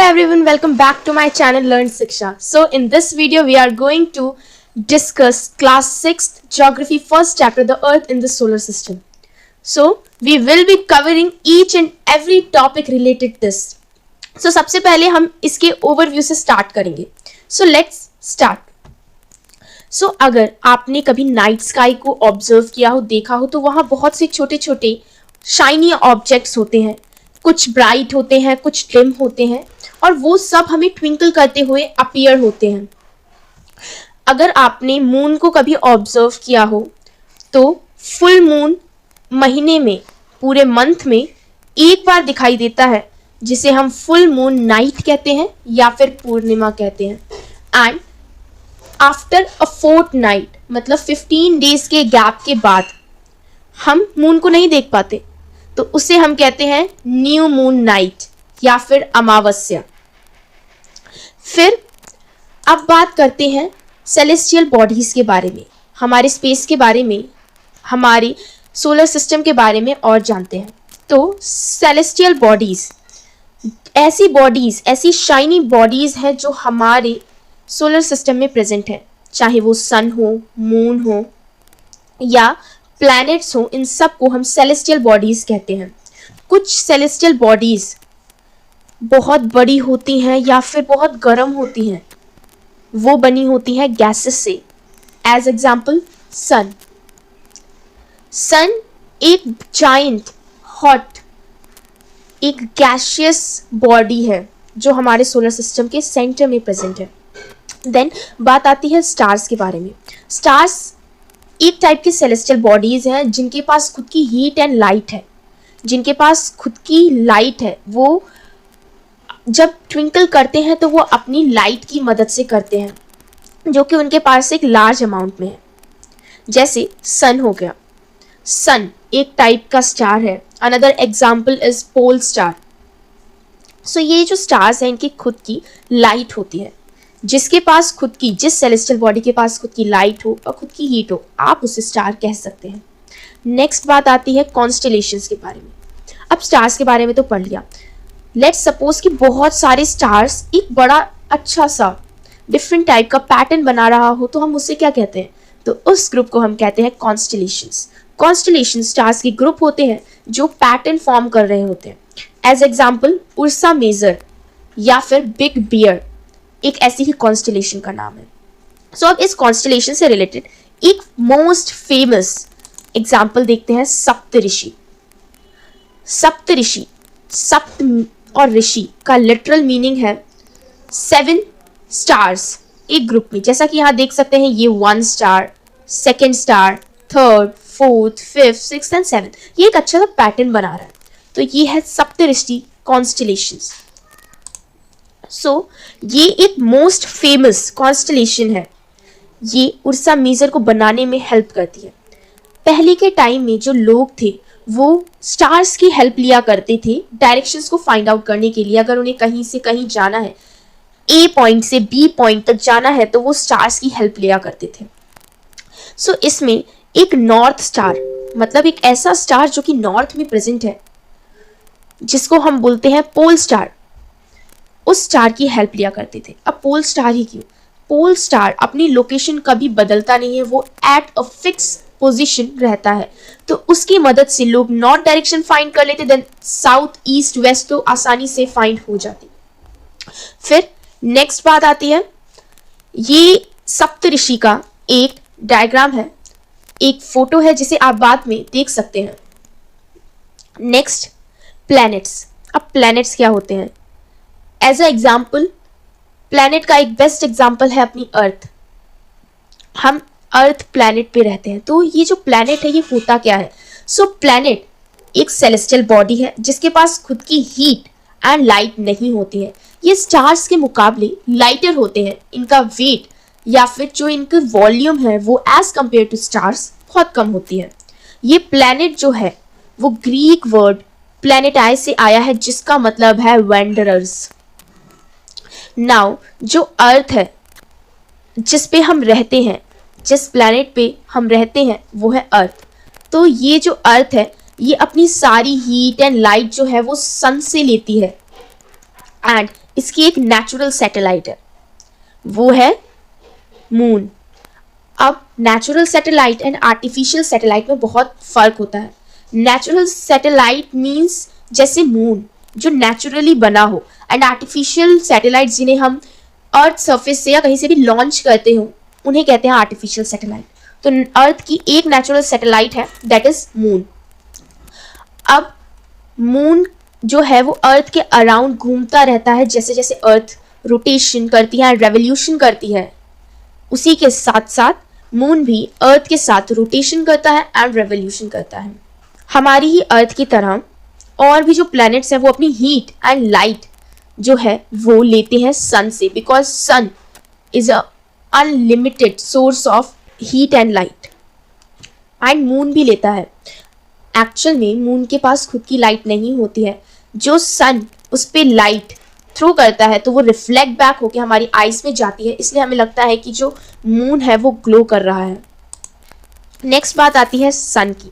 everyone, welcome back to my channel Learn Shiksha. So in this video we are going to discuss class 6th geography first chapter, the earth in the solar system. So we will be covering each and every topic related to this. So सबसे पहले हम इसके overview से start करेंगे. So let's start. So अगर आपने कभी night sky को ऑब्जर्व किया हो, देखा हो, तो वहाँ बहुत से छोटे छोटे शाइनी ऑब्जेक्ट्स होते हैं. कुछ ब्राइट होते हैं, कुछ डिम होते हैं, और वो सब हमें ट्विंकल करते हुए अपीयर होते हैं. अगर आपने मून को कभी ऑब्जर्व किया हो तो फुल मून महीने में, पूरे मंथ में एक बार दिखाई देता है, जिसे हम फुल मून नाइट कहते हैं या फिर पूर्णिमा कहते हैं. एंड आफ्टर अ फोर्टनाइट, मतलब 15 डेज के गैप के बाद हम मून को नहीं देख पाते, तो उसे हम कहते हैं न्यू मून नाइट या फिर अमावस्या. फिर अब बात करते हैं सेलेस्टियल बॉडीज के बारे में, हमारे स्पेस के बारे में, हमारे सोलर सिस्टम के बारे में और जानते हैं. तो सेलेस्टियल बॉडीज ऐसी शाइनी बॉडीज हैं जो हमारे सोलर सिस्टम में प्रेजेंट है, चाहे वो सन हो, मून हो या प्लैनेट्स हो. इन सब को हम सेलेस्टियल बॉडीज कहते हैं. कुछ सेलेस्टियल बॉडीज बहुत बड़ी होती हैं या फिर बहुत गर्म होती हैं. वो बनी होती हैं गैसेस से. As example sun. सन एक जाइंट हॉट, एक गैशियस बॉडी है जो हमारे सोलर सिस्टम के सेंटर में प्रेजेंट है. देन बात आती है स्टार्स के बारे में. स्टार्स एक टाइप की सेलेस्टियल बॉडीज हैं जिनके पास खुद की हीट एंड लाइट है. जिनके पास खुद की लाइट है, वो जब ट्विंकल करते हैं तो वो अपनी लाइट की मदद से करते हैं, जो कि उनके पास एक लार्ज अमाउंट में है. जैसे सन हो गया. सन एक टाइप का स्टार है. Another example is pole star. So ये जो स्टार्स हैं, इनकी खुद की लाइट होती है. जिसके पास खुद की, जिस सेलेस्टियल बॉडी के पास खुद की लाइट हो और खुद की हीट हो, आप उसे स्टार कह सकते हैं. नेक्स्ट बात आती है कॉन्स्टेलेशंस के बारे में. अब स्टार्स के बारे में तो पढ़ लिया. लेट्स सपोज कि बहुत सारे स्टार्स एक बड़ा अच्छा सा डिफरेंट टाइप का पैटर्न बना रहा हो, तो हम उसे क्या कहते हैं? तो उस ग्रुप को हम कहते हैं कॉन्स्टेलेशंस. कॉन्स्टेलेशन स्टार्स के ग्रुप होते हैं जो पैटर्न फॉर्म कर रहे होते हैं. एज एग्जाम्पल उर्सा मेजर या फिर बिग बियर एक ऐसी ही कॉन्स्टेलेशन का नाम है. सो अब इस कॉन्स्टेलेशन से रिलेटेड एक मोस्ट फेमस एग्जाम्पल देखते हैं, सप्तऋषि. सप्तऋषि, सप्त और ऋषि का लिटरल मीनिंग है 7 स्टार्स एक ग्रुप में. जैसा कि यहाँ देख सकते हैं, ये 1 star, 2nd star, 3rd, 4th, 5th, 6th and 7th. ये एक अच्छा सा पैटर्न बना रहा है. तो ये है सप्तऋषि कॉन्स्टेलेशंस. सो ये एक मोस्ट फेमस कॉन्स्टेलेशन है. ये उर्सा मेजर को बनाने में हेल्प करती है. पहले के टाइम में जो लोग थे वो स्टार्स की हेल्प लिया करते थे डायरेक्शंस को फाइंड आउट करने के लिए. अगर उन्हें कहीं से कहीं जाना है, ए पॉइंट से बी पॉइंट तक जाना है, तो वो स्टार्स की हेल्प लिया करते थे. सो इसमें एक नॉर्थ स्टार, मतलब एक ऐसा स्टार जो कि नॉर्थ में प्रेजेंट है, जिसको हम बोलते हैं पोल स्टार, उस स्टार की हेल्प लिया करते थे. अब पोल स्टार ही क्यों? पोल स्टार अपनी लोकेशन कभी बदलता नहीं है, वो एट अ फिक्स पोजीशन रहता है. तो उसकी मदद से लोग नॉर्थ डायरेक्शन फाइंड कर लेते, देन साउथ, ईस्ट, वेस्ट तो आसानी से फाइंड हो जाती. फिर नेक्स्ट बात आती है, ये सप्तऋषि का एक डायग्राम है, एक फोटो है जिसे आप बाद में देख सकते हैं. Next planets. अब प्लैनेट्स क्या होते हैं? एज अ एग्जाम्पल, प्लैनेट का एक बेस्ट एग्जाम्पल है अपनी अर्थ. हम अर्थ प्लैनेट पे रहते हैं. तो ये जो प्लैनेट है, ये होता क्या है? सो प्लैनेट एक सेलेस्टियल बॉडी है जिसके पास खुद की हीट एंड लाइट नहीं होती है. ये स्टार्स के मुकाबले लाइटर होते हैं. इनका वेट या फिर जो इनका वॉल्यूम है वो एज कंपेयर टू स्टार्स बहुत कम होती है. ये प्लैनेट जो है वो ग्रीक वर्ड प्लैनेटाई से आया है, जिसका मतलब है वेंडरर्स. नाउ जो अर्थ है, जिस पे हम रहते हैं, जिस प्लैनेट पे हम रहते हैं, वो है अर्थ. तो ये जो अर्थ है, ये अपनी सारी हीट एंड लाइट जो है वो सन से लेती है. एंड इसकी एक नेचुरल सैटेलाइट है, वो है मून। अब natural satellite and artificial satellite में बहुत फर्क होता है। नेचुरल सैटेलाइट मीन्स जैसे मून जो नेचुरली बना हो, एंड आर्टिफिशियल सैटेलाइट जिन्हें हम अर्थ सरफेस से या कहीं से भी लॉन्च करते हो उन्हें कहते हैं आर्टिफिशियल सैटेलाइट। तो अर्थ की एक नेचुरल सैटेलाइट है, दैट इज मून। अब मून जो है वो अर्थ के अराउंड घूमता रहता है, जैसे जैसे अर्थ रोटेशन करती है, रेवोल्यूशन करती है, उसी के साथ साथ मून भी अर्थ के साथ रोटेशन करता है एंड रेवोल्यूशन करता है। हमारी ही अर्थ की तरह और भी जो प्लैनेट्स हैं वो अपनी हीट एंड लाइट जो है वो लेते हैं सन से, because sun is a unlimited source of heat and light. And moon भी लेता है। एक्चुअल में मून के पास खुद की लाइट नहीं होती है, जो सन उस पर लाइट थ्रो करता है तो वो रिफ्लेक्ट बैक होकर हमारी आईज में जाती है, इसलिए हमें लगता है कि जो मून है वो ग्लो कर रहा है। नेक्स्ट बात आती है सन की।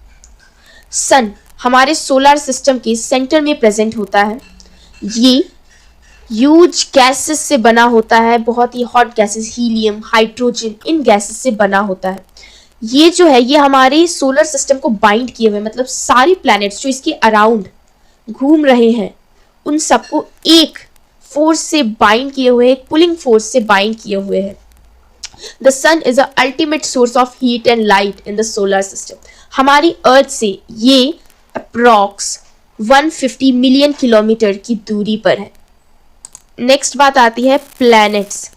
सन हमारे सोलर सिस्टम के सेंटर में प्रेजेंट होता है। ये ह्यूज गैसेस से बना होता है, बहुत ही हॉट गैसेस, हीलियम, हाइड्रोजन, इन गैसेस से बना होता है। ये जो है ये हमारे सोलर सिस्टम को बाइंड किए हुए, मतलब सारे प्लैनेट्स जो इसके अराउंड घूम रहे हैं उन सबको एक फोर्स से बाइंड किए हुए, एक पुलिंग फोर्स से बाइंड किए हुए हैं। The sun is a ultimate source of heat and light in the solar system. हमारी अर्थ से ये अप्रॉक्स 150 मिलियन किलोमीटर की दूरी पर है। नेक्स्ट बात आती है प्लैनेट्स।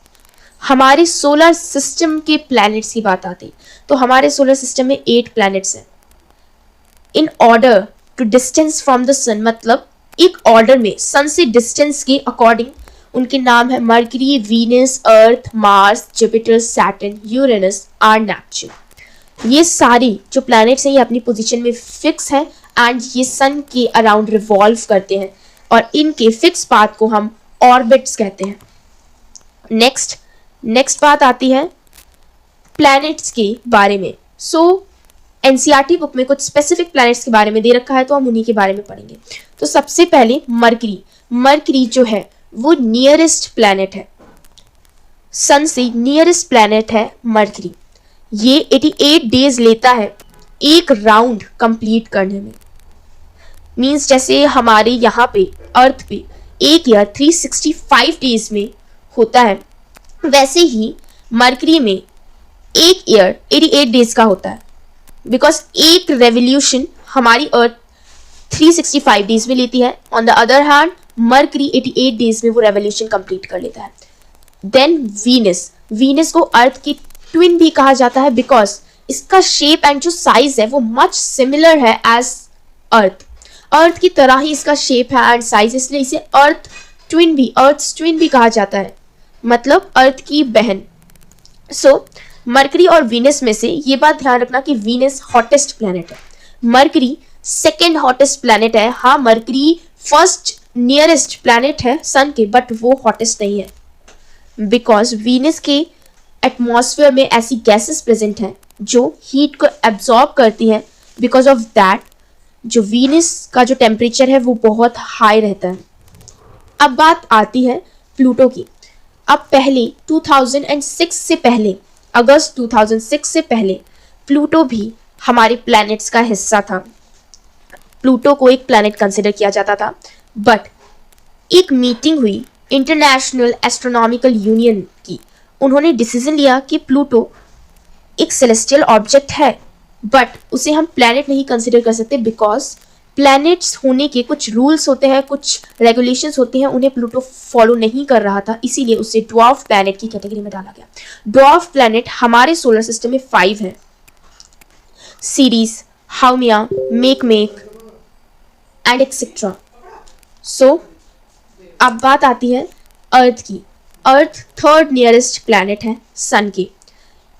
हमारे सोलर सिस्टम के प्लैनेट्स की बात आती है तो हमारे सोलर सिस्टम में 8 प्लैनेट्स हैं। In order to distance from the sun, मतलब एक ऑर्डर में सन से डिस्टेंस के अकॉर्डिंग उनके नाम है मर्करी, वीनस, अर्थ, मार्स, जुपिटर, सैटर्न, यूरेनस और नेपच्यून। ये सारी जो प्लैनेट्स हैं ये अपनी पोजीशन में फिक्स है एंड ये सन के अराउंड रिवॉल्व करते हैं और इनके फिक्स पाथ को हम ऑर्बिट्स कहते हैं। नेक्स्ट बात आती है प्लैनेट्स के बारे में। एनसीईआरटी बुक में कुछ स्पेसिफिक प्लैनेट्स के बारे में दे रखा है तो हम उन्हीं के बारे में पढ़ेंगे। तो सबसे पहले मरकरी जो है वो नियरेस्ट प्लैनेट है, सन से नियरेस्ट प्लैनेट है मरकरी। ये 88 डेज लेता है एक राउंड कंप्लीट करने में। मींस जैसे हमारे यहाँ पे अर्थ पे एक ईयर 365 डेज में होता है, वैसे ही मरकरी में एक ईयर 88 डेज का होता है, बिकॉज एक रेवोल्यूशन हमारी अर्थ 365 डेज में लेती है। On the other hand mercury 88 days में वो रेवोल्यूशन कंप्लीट कर लेता है। देन वीनस को अर्थ की ट्विन भी कहा जाता है, बिकॉज इसका शेप एंड जो साइज है वो मच सिमिलर है एज अर्थ की तरह ही इसका शेप है एंड साइज, इसलिए इसे अर्थ ट्विन भी कहा जाता है, मतलब अर्थ की बहन। मरकरी और वीनस में से ये बात ध्यान रखना कि वीनस हॉटेस्ट प्लैनेट है, मरकरी सेकेंड हॉटेस्ट प्लैनेट है। हाँ, मरकरी फर्स्ट नियरेस्ट प्लैनेट है सन के, बट वो हॉटेस्ट नहीं है, बिकॉज वीनस के एटमॉस्फेयर में ऐसी गैसेस प्रेजेंट हैं जो हीट को एब्जॉर्ब करती हैं। बिकॉज ऑफ दैट जो वीनस का जो टेम्परेचर है वो बहुत हाई रहता है। अब बात आती है प्लूटो की। अब पहले 2006 से पहले, अगस्त 2006 से पहले प्लूटो भी हमारे प्लैनेट्स का हिस्सा था। प्लूटो को एक प्लैनेट कंसिडर किया जाता था, बट एक मीटिंग हुई इंटरनेशनल एस्ट्रोनॉमिकल यूनियन की। उन्होंने डिसीजन लिया कि प्लूटो एक सेलेस्टियल ऑब्जेक्ट है, बट उसे हम प्लैनेट नहीं कंसिडर कर सकते, बिकॉज प्लैनेट्स होने के कुछ रूल्स होते हैं, कुछ रेगुलेशंस होते हैं, उन्हें प्लूटो फॉलो नहीं कर रहा था, इसीलिए उसे ड्वार्फ प्लैनेट की कैटेगरी में डाला गया। ड्वार्फ प्लैनेट हमारे सोलर सिस्टम में 5 हैं, series, Haumea, make and etcetera. अब बात आती है अर्थ की। अर्थ थर्ड नियरेस्ट प्लैनेट है सन के।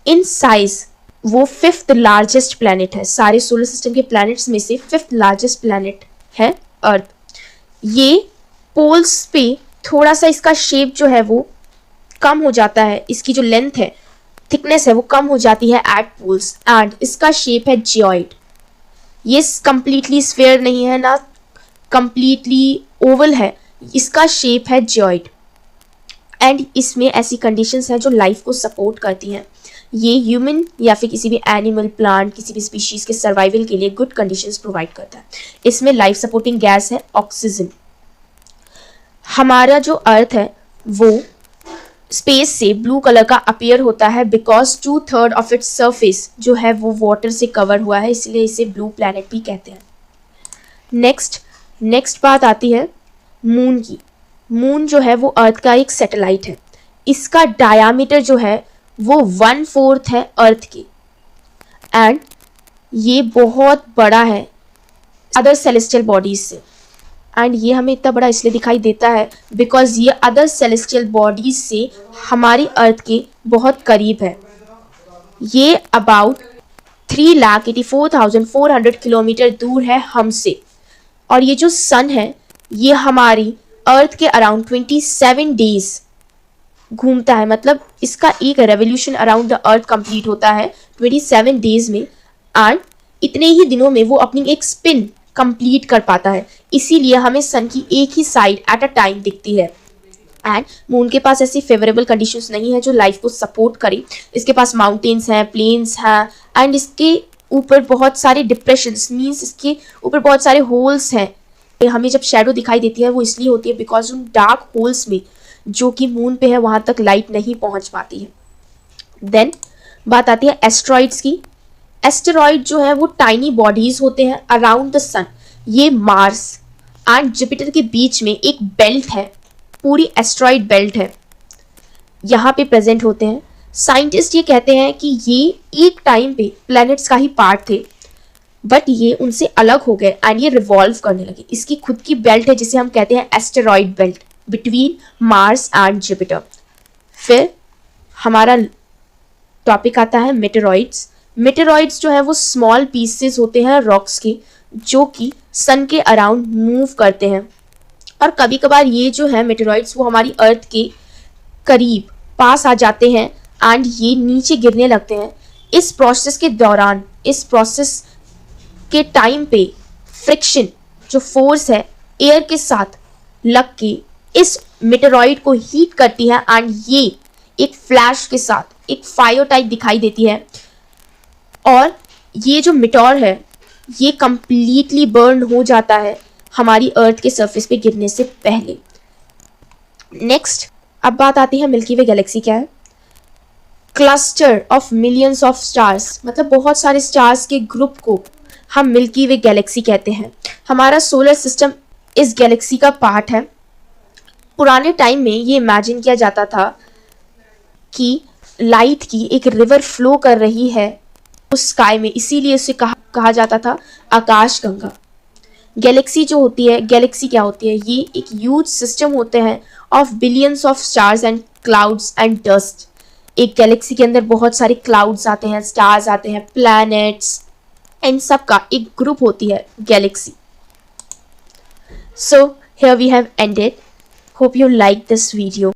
इन साइज वो 5th लार्जेस्ट प्लैनेट है, सारे सोलर सिस्टम के प्लैनेट्स में से 5th लार्जेस्ट प्लैनेट है अर्थ। ये पोल्स पे थोड़ा सा इसका शेप जो है वो कम हो जाता है, इसकी जो लेंथ है, थिकनेस है वो कम हो जाती है एट पोल्स, एंड इसका शेप है जियोइड। ये कंप्लीटली स्फेयर नहीं है ना कंप्लीटली ओवल है, इसका शेप है जियोइड। एंड इसमें ऐसी कंडीशंस हैं जो लाइफ को सपोर्ट करती हैं। ये ह्यूमन या फिर किसी भी एनिमल, प्लांट, किसी भी स्पीशीज के सर्वाइवल के लिए गुड कंडीशंस प्रोवाइड करता है। इसमें लाइफ सपोर्टिंग गैस है ऑक्सीजन। हमारा जो अर्थ है वो स्पेस से ब्लू कलर का अपीयर होता है बिकॉज 2/3 ऑफ इट्स सरफेस जो है वो वाटर से कवर हुआ है, इसलिए इसे ब्लू प्लैनेट भी कहते हैं। नेक्स्ट बात आती है मून की। मून जो है वो अर्थ का एक सैटेलाइट है। इसका डायामीटर जो है वो 1/4 है अर्थ की, एंड ये बहुत बड़ा है अदर सेलेस्टियल बॉडीज से। एंड ये हमें इतना बड़ा इसलिए दिखाई देता है बिकॉज ये अदर सेलेस्टियल बॉडीज से हमारी अर्थ के बहुत करीब है। ये अबाउट 3,84,400 किलोमीटर दूर है हमसे। और ये जो सन है ये हमारी अर्थ के अराउंड 27 डेज घूमता है, मतलब इसका एक revolution around the earth complete होता है 27 डेज में, एंड इतने ही दिनों में वो अपनी एक स्पिन कंप्लीट कर पाता है। इसीलिए हमें सन की एक ही साइड एट अ टाइम दिखती है। एंड मून के पास ऐसी फेवरेबल कंडीशंस नहीं है जो लाइफ को सपोर्ट करे। इसके पास माउंटेन्स हैं, प्लेन्स हैं, एंड इसके ऊपर बहुत सारे डिप्रेशंस मीन्स इसके ऊपर बहुत सारे होल्स हैं। हमें जब शैडो दिखाई देती है वो इसलिए होती है बिकॉज उन डार्क होल्स में जो कि मून पे है वहाँ तक लाइट नहीं पहुँच पाती है। देन बात आती है एस्टेरॉइड्स की। एस्टेरॉइड जो है वो टाइनी बॉडीज होते हैं अराउंड द सन। ये मार्स एंड जुपिटर के बीच में एक बेल्ट है, पूरी एस्टेरॉइड बेल्ट है, यहाँ पे प्रेजेंट होते हैं। साइंटिस्ट ये कहते हैं कि ये एक टाइम पे प्लैनेट्स का ही पार्ट थे, बट ये उनसे अलग हो गए एंड ये रिवॉल्व करने लगे। इसकी खुद की बेल्ट है जिसे हम कहते हैं asteroid belt between Mars and Jupiter. फिर हमारा टॉपिक आता है मेटेरॉइड्स। मेटेरॉइड्स जो है वो स्मॉल पीसेस होते हैं रॉक्स के जो कि सन के अराउंड मूव करते हैं, और कभी कभार ये जो है मेटेरॉइड्स वो हमारी अर्थ के करीब पास आ जाते हैं एंड ये नीचे गिरने लगते हैं। इस प्रोसेस के दौरान, इस प्रोसेस के टाइम पे फ्रिक्शन जो फोर्स है एयर के साथ लग के इस मेटेरॉइड को हीट करती है एंड ये एक फ्लैश के साथ एक फायर टाइप दिखाई देती है, और ये जो मेटोर है ये कंप्लीटली बर्न हो जाता है हमारी अर्थ के सरफेस पे गिरने से पहले। नेक्स्ट अब बात आती है मिल्की वे गैलेक्सी क्या है। Cluster of millions of stars, मतलब बहुत सारे स्टार्स के ग्रुप को हम मिल्की वे गैलेक्सी कहते हैं। हमारा सोलर सिस्टम इस गैलेक्सी का पार्ट है। पुराने टाइम में ये इमेजिन किया जाता था कि लाइट की एक रिवर फ्लो कर रही है उस स्काई में, इसीलिए उसे कहा जाता था आकाश गंगा। गैलेक्सी जो होती है, गैलेक्सी क्या होती है, ये एक ह्यूज सिस्टम होते हैं of billions of stars and clouds and dust. एक गैलेक्सी के अंदर बहुत सारे क्लाउड्स आते हैं, स्टार्स आते हैं, प्लैनेट्स, इन सब का एक ग्रुप होती है Galaxy. So here we have ended. Hope you like this video.